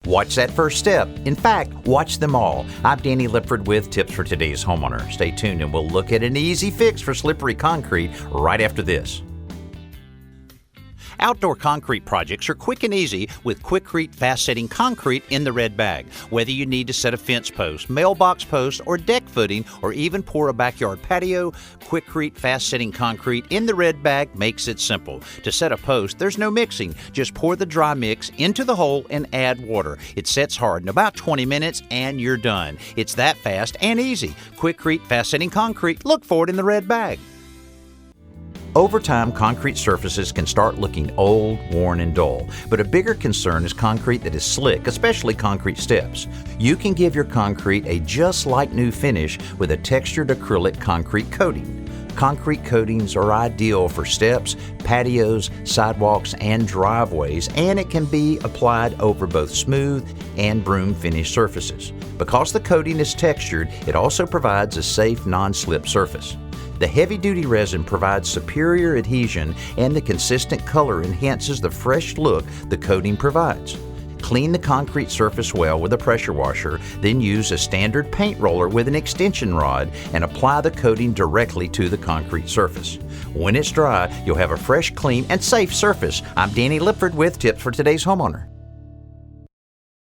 Watch that first step. In fact, watch them all. I'm Danny Lipford with tips for today's homeowner. Stay tuned and we'll look at an easy fix for slippery concrete right after this. Outdoor concrete projects are quick and easy with Quikrete fast-setting concrete in the red bag. Whether you need to set a fence post, mailbox post, or deck footing, or even pour a backyard patio, Quikrete fast-setting concrete in the red bag makes it simple. To set a post, there's no mixing. Just pour the dry mix into the hole and add water. It sets hard in about 20 minutes and you're done. It's that fast and easy. Quikrete fast-setting concrete. Look for it in the red bag. Over time, concrete surfaces can start looking old, worn, and dull, but a bigger concern is concrete that is slick, especially concrete steps. You can give your concrete a just-like-new finish with a textured acrylic concrete coating. Concrete coatings are ideal for steps, patios, sidewalks, and driveways, and it can be applied over both smooth and broom-finished surfaces. Because the coating is textured, it also provides a safe, non-slip surface. The heavy-duty resin provides superior adhesion, and the consistent color enhances the fresh look the coating provides. Clean the concrete surface well with a pressure washer, then use a standard paint roller with an extension rod and apply the coating directly to the concrete surface. When it's dry, you'll have a fresh, clean, and safe surface. I'm Danny Lipford with tips for today's homeowner.